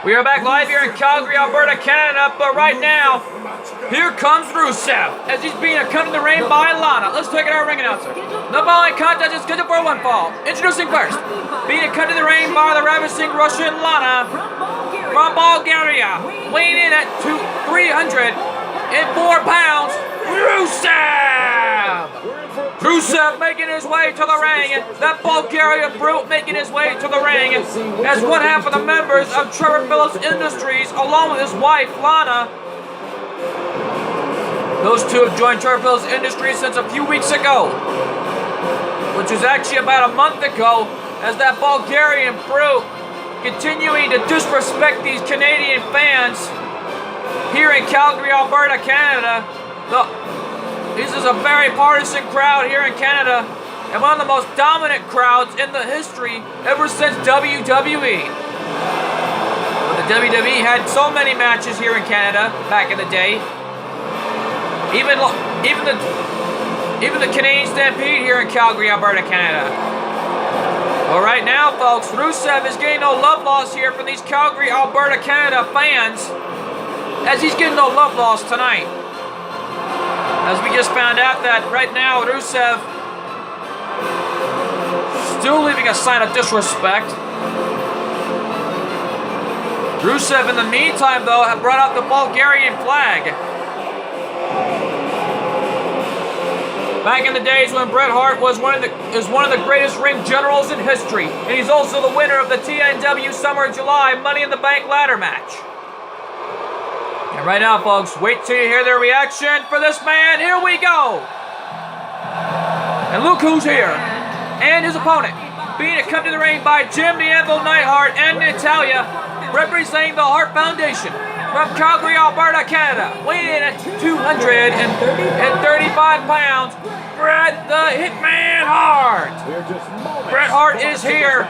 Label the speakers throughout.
Speaker 1: We are back live here in Calgary, Alberta, Canada, but right now, here comes Rusev, as he's being cut in the ring by Lana. Let's take it our ring announcer. The following contest is scheduled for one fall. Introducing first, being cut in the ring by the ravishing Russian Lana from Bulgaria, weighing in at 304 pounds, Rusev! Rusev making his way to the ring. That Bulgarian brute making his way to the ring as one half of the members of Trevor Phillips Industries, along with his wife, Lana. Those two have joined Trevor Phillips Industries since a few weeks ago, which was actually about a month ago, as that Bulgarian brute continuing to disrespect these Canadian fans here in Calgary, Alberta, Canada. This is a very partisan crowd here in Canada, and one of the most dominant crowds in the history ever since WWE. But the WWE had so many matches here in Canada back in the day. Even the Canadian Stampede here in Calgary, Alberta, Canada. Well, right now, folks, Rusev is getting no love loss here from these Calgary, Alberta, Canada fans, as he's getting no love loss tonight. As we just found out that right now, Rusev still leaving a sign of disrespect. Rusev, in the meantime, though, have brought out the Bulgarian flag. Back in the days when Bret Hart was one of the greatest ring generals in history, and he's also the winner of the TNW Summer July Money in the Bank ladder match. And right now, folks, wait till you hear their reaction for this man. Here we go. And look who's here. And his opponent, being accompanied to the ring by Jim the Anvil Neidhart and Natalya, representing the Hart Foundation from Calgary, Alberta, Canada, weighing in at 235 pounds, Bret the Hitman Hart. Bret Hart is here.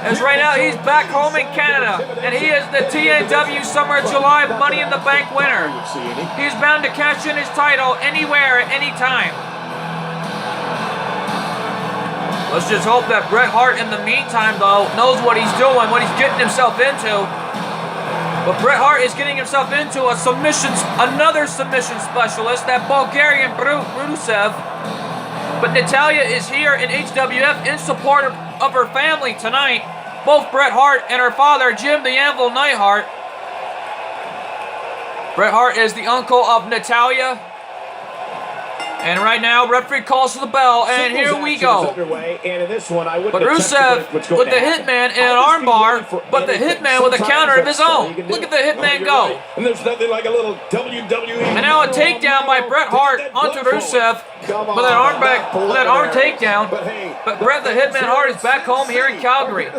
Speaker 1: As right now, he's back home in Canada, and he is the TNW Summer July Money in the Bank winner. He's bound to cash in his title anywhere at any time. Let's just hope that Bret Hart, in the meantime, though, knows what he's doing, what he's getting himself into. But Bret Hart is getting himself into another submission specialist, that Bulgarian brute, Rusev. But Natalya is here in HWF in support of her family tonight. Both Bret Hart and her father, Jim the Anvil Neidhart. Bret Hart is the uncle of Natalya. And right now, referee calls for the bell, and here we go. But Rusev with the Hitman in an armbar, but the Hitman with a counter of his own. Look at the Hitman go.
Speaker 2: And there's nothing like a little WWE.
Speaker 1: And now a takedown by Bret Hart onto Rusev with that arm takedown. But Bret the Hitman Hart is back home here in Calgary.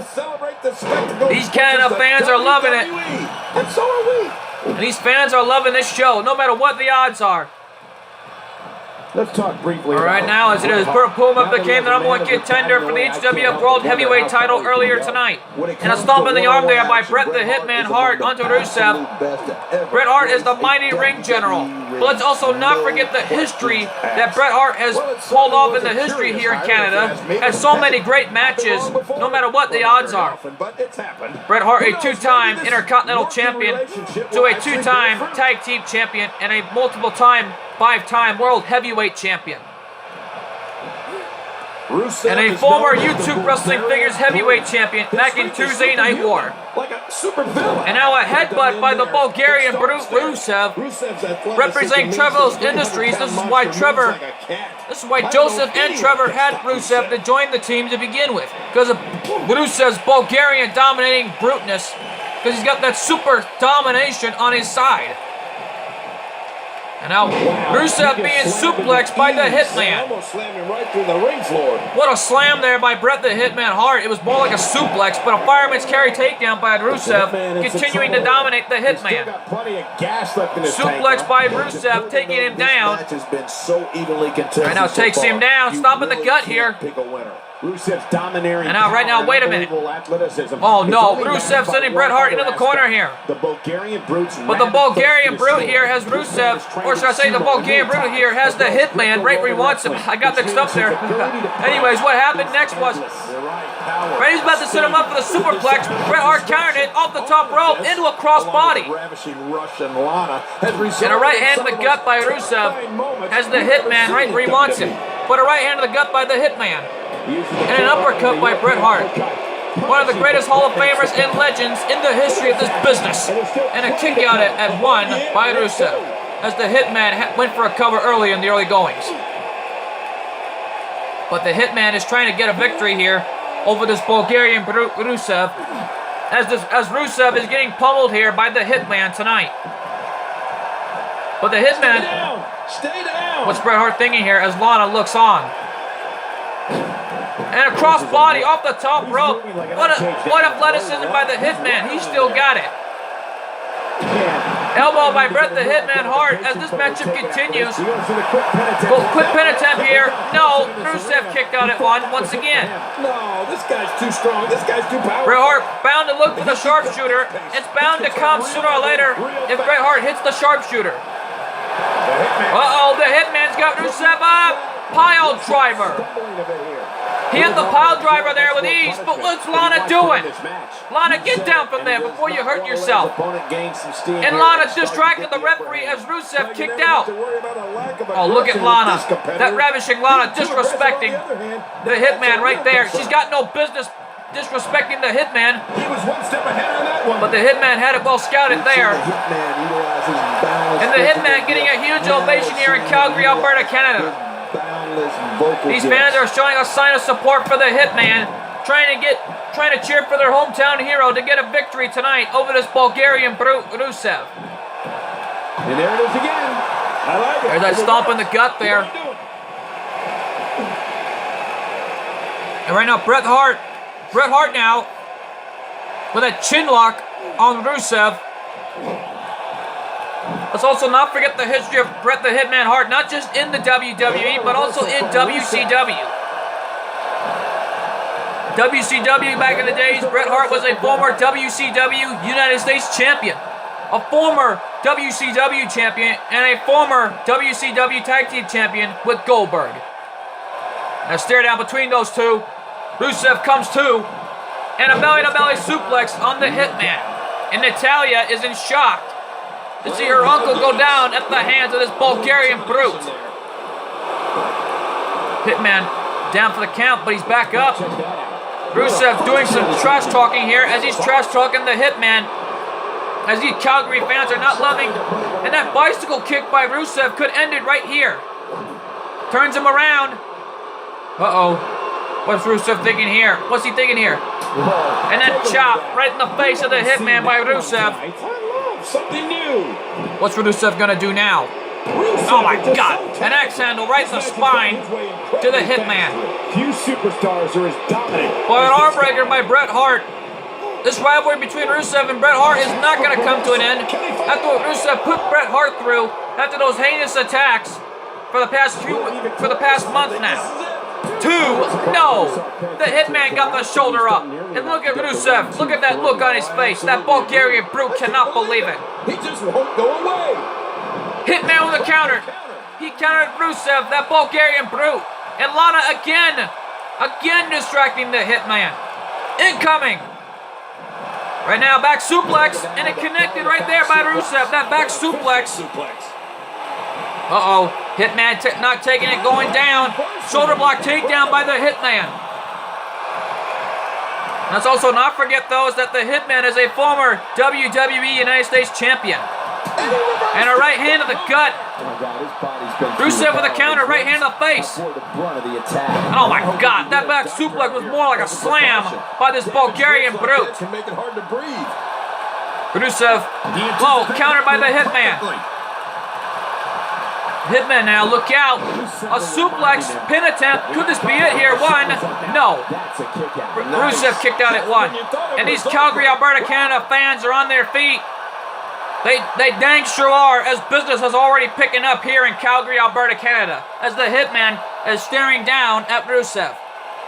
Speaker 1: These Canada fans are loving it.
Speaker 2: And so are we.
Speaker 1: And these fans are loving this show, no matter what the odds are.
Speaker 2: Let's talk briefly.
Speaker 1: All right, now as it is, Puma became the #1 contender for the HWF World Heavyweight title earlier tonight. And a stomp in the arm there by Bret the Hitman Hart onto Rusev. Bret Hart is the mighty ring general. But let's also not forget the history that Bret Hart has pulled off in the history here in Canada. Has so many great matches, no matter what the odds are. Bret Hart, a two-time Intercontinental Champion, to a two-time Tag Team Champion, and a multiple-time, five-time World Heavyweight Champion. And a former YouTube Wrestling Figures Heavyweight Champion back in Tuesday Night War. And now a headbutt by the Bulgarian brute Rusev, representing Trevor Phillips Industries. This is why Joseph and Trevor had Rusev to join the team to begin with, because of Rusev's Bulgarian dominating bruteness, because he's got that super domination on his side. And now Rusev being suplexed by the Hitman. What a slam there by Bret the Hitman Hart. It was more like a suplex, but a fireman's carry takedown by Rusev, continuing to dominate the Hitman. Suplex by Rusev, taking him down. Right now takes him down, stomping the gut here.
Speaker 2: Rusev's domineering.
Speaker 1: And now, right now, wait a minute.
Speaker 2: Athleticism.
Speaker 1: Oh no,
Speaker 2: It's only
Speaker 1: Rusev
Speaker 2: matched by
Speaker 1: sending
Speaker 2: one
Speaker 1: Bret Hart
Speaker 2: other
Speaker 1: into the corner
Speaker 2: aspect.
Speaker 1: here.
Speaker 2: The Bulgarian Brute's
Speaker 1: But the
Speaker 2: rapid
Speaker 1: Bulgarian
Speaker 2: focus
Speaker 1: Brute here has Rusev, or should I say the Bulgarian Brute here has the Hitman right where he wants him. I got mixed up there. Anyways, what happened next was Brady's about to set him up for the superplex. Bret Hart countered it off the top rope into a crossbody. And a right hand to the gut by Rusev has the Hitman right where he wants him. But a right hand to the gut by the Hitman. And an uppercut by Bret Hart. One of the greatest Hall of Famers and legends in the history of this business. And a kick out at 1 by Rusev. As the Hitman went for a cover early in the early goings. But the Hitman is trying to get a victory here over this Bulgarian Rusev. As Rusev is getting pummeled here by the Hitman tonight. But the Hitman,
Speaker 2: Stay down.
Speaker 1: what's Bret Hart thinking here as Lana looks on? And a crossbody off the top rope. What athleticism by the Hitman. He still got it. Elbow by Bret the Hitman Hart as this matchup continues. Well, quick pin attempt here. No, Rusev kicked out at 1 once again.
Speaker 2: No, this guy's too strong. This guy's too powerful.
Speaker 1: Bret Hart bound to look for the sharpshooter. It's bound to come sooner or later if Bret Hart hits the sharpshooter. Uh-oh, the Hitman's got Rusev up. Pile driver. He hit the pile driver there with ease, but what's Lana doing? Lana, get down from there before you hurt yourself. And Lana distracted the referee as Rusev kicked out. Oh, look at Lana. That ravishing Lana disrespecting the Hitman right there. She's got no business disrespecting the Hitman.
Speaker 2: He was one step ahead on that one.
Speaker 1: But the Hitman had it well scouted there. And the Hitman getting a huge ovation here in Calgary, Alberta, Canada. These fans are showing a sign of support for the Hitman, trying to cheer for their hometown hero to get a victory tonight over this Bulgarian Brute Rusev.
Speaker 2: And there it is again. I like it.
Speaker 1: There's that stomp in the gut there. And right now, Bret Hart now with a chin lock on Rusev. Let's also not forget the history of Bret the Hitman Hart, not just in the WWE, but also in WCW. WCW back in the days, Bret Hart was a former WCW United States champion, a former WCW champion, and a former WCW Tag Team champion with Goldberg. Now stare down between those two. Rusev comes to, and a belly-to-belly suplex on the Hitman. And Natalya is in shock to see her uncle go down at the hands of this Bulgarian Brute. Hitman down for the count, but he's back up. Rusev doing some trash talking here as he's trash talking the Hitman. As these Calgary fans are not loving. And that bicycle kick by Rusev could end it right here. Turns him around. Uh-oh. What's Rusev thinking here? What's he thinking here? And that chop right in the face of the Hitman by Rusev.
Speaker 2: Something new.
Speaker 1: What's Rusev gonna do now? Oh my God! An axe handle right in the spine to the Hitman.
Speaker 2: Few superstars are as dominant.
Speaker 1: By an arm breaker by Bret Hart. This rivalry between Rusev and Bret Hart is not gonna come to an end. After what Rusev put Bret Hart through, after those heinous attacks for the past month now. 2, no! The Hitman got the shoulder up. And look at Rusev. Look at that look on his face. That Bulgarian Brute cannot believe it.
Speaker 2: He just won't go away.
Speaker 1: Hitman with a counter. He countered Rusev, that Bulgarian Brute. And Lana again distracting the Hitman. Incoming. Right now, back suplex. And it connected right there by Rusev. That back suplex. Uh-oh. Hitman not taking it, going down. Shoulder block takedown by the Hitman. Let's also not forget, though, is that the Hitman is a former WWE United States champion. And a right hand to the gut. Rusev with a counter, right hand to the face. And oh my God, that back suplex was more like a slam by this Bulgarian Brute. Rusev, low, countered by the Hitman. Hitman now, look out. A suplex pin attempt. Could this be it here? 1, no. Rusev kicked out at 1. And these Calgary, Alberta, Canada fans are on their feet. They dang sure are, as business is already picking up here in Calgary, Alberta, Canada, as the Hitman is staring down at Rusev.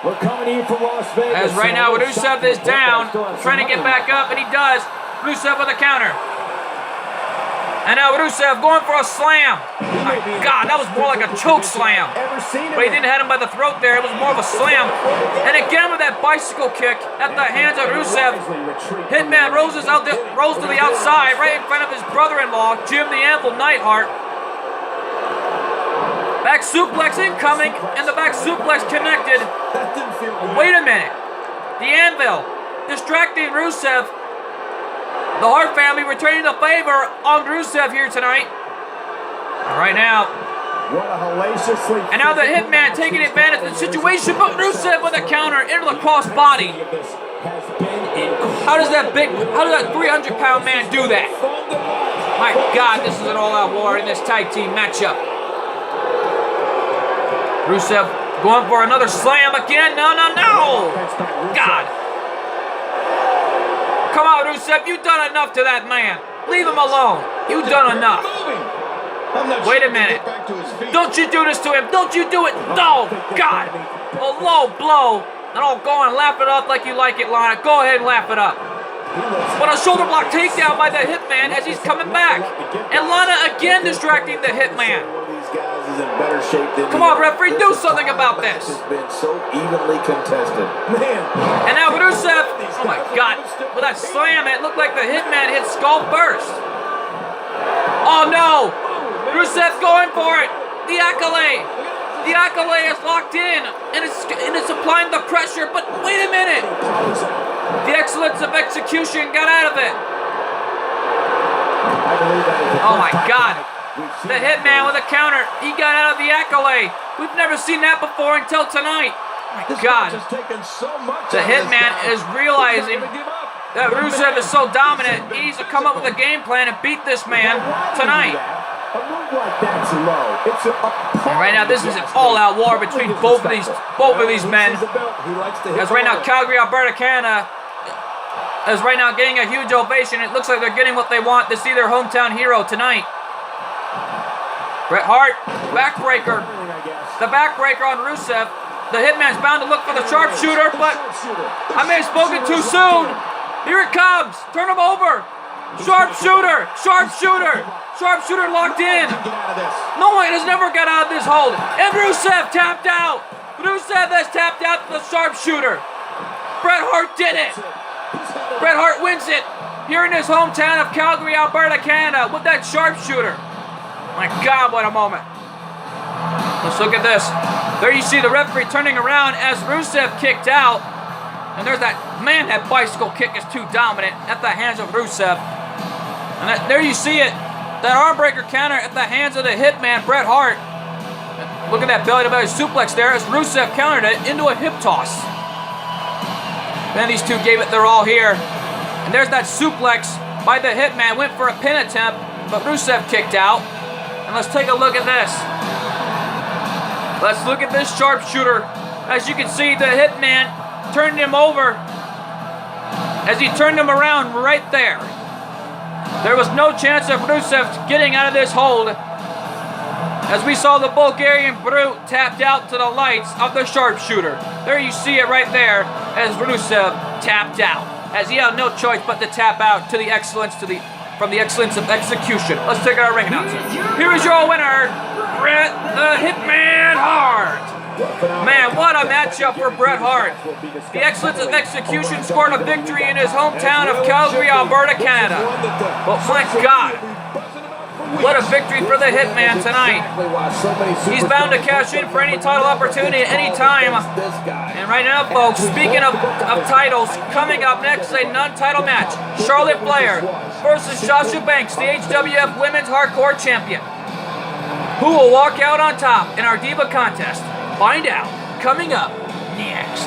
Speaker 2: We're coming to you from Las Vegas.
Speaker 1: As right now Rusev is down, trying to get back up, and he does. Rusev with a counter. And now Rusev going for a slam. My God, that was more like a choke slam. But he didn't hit him by the throat there. It was more of a slam. And again with that bicycle kick at the hands of Rusev. Hitman rose to the outside right in front of his brother-in-law, Jim the Anvil Neidhart. Back suplex incoming, and the back suplex connected. Wait a minute. The Anvil distracting Rusev. The Hart family returning the favor on Rusev here tonight. Right now. And now the Hitman taking advantage of the situation, but Rusev with a counter into the crossbody. How does that 300-pound man do that? My God, this is an all-out war in this tag team matchup. Rusev going for another slam again. No. God. Come on, Rusev, you've done enough to that man. Leave him alone. You've done enough. Wait a minute. Don't you do this to him. Don't you do it. No, God. A low blow. And I'll go and laugh it up like you like it, Lana. Go ahead and laugh it up. But a shoulder block takedown by the Hitman as he's coming back. And Lana again distracting the Hitman. Come on, referee, do something about this.
Speaker 2: It's been so evenly contested. Man.
Speaker 1: And now Rusev, oh my God, with that slam, it looked like the Hitman hit skull first. Oh no, Rusev going for it. The accolade. The accolade is locked in, and it's applying the pressure, but wait a minute. The excellence of execution got out of it. Oh my God. The Hitman with a counter. He got out of the accolade. We've never seen that before until tonight. My God. The Hitman is realizing that Rusev is so dominant. He needs to come up with a game plan and beat this man tonight. And right now, this is an all-out war between both of these men. As right now, Calgary, Alberta, Canada is right now getting a huge ovation. It looks like they're getting what they want to see their hometown hero tonight. Bret Hart, backbreaker. The backbreaker on Rusev. The Hitman's bound to look for the sharpshooter, but I may have spoken too soon. Here it comes. Turn him over. Sharpshooter. Sharpshooter. Sharpshooter locked in. No one has never got out of this hold. And Rusev tapped out. Rusev has tapped out to the sharpshooter. Bret Hart did it. Bret Hart wins it here in his hometown of Calgary, Alberta, Canada with that sharpshooter. My God, what a moment. Let's look at this. There you see the referee turning around as Rusev kicked out. And there's that, man, that bicycle kick is too dominant at the hands of Rusev. And there you see it. That armbreaker counter at the hands of the Hitman, Bret Hart. Look at that belly-to-belly suplex there as Rusev countered it into a hip toss. Then these two gave it their all here. And there's that suplex by the Hitman. Went for a pin attempt, but Rusev kicked out. And let's take a look at this. Let's look at this sharpshooter. As you can see, the Hitman turned him over as he turned him around right there. There was no chance of Rusev getting out of this hold as we saw the Bulgarian Brute tapped out to the lights of the sharpshooter. There you see it right there as Rusev tapped out, as he had no choice but to tap out to the excellence from the excellence of execution. Let's take our ring announcer. Here is your winner, Bret the Hitman Hart. Man, what a matchup for Bret Hart. The excellence of execution scored a victory in his hometown of Calgary, Alberta, Canada. But my God, what a victory for the Hitman tonight. He's bound to cash in for any title opportunity at any time. And right now, folks, speaking of titles, coming up next is a non-title match. Charlotte Flair versus Sasha Banks, the HWF Women's Hardcore Champion. Who will walk out on top in our Diva contest? Find out coming up next.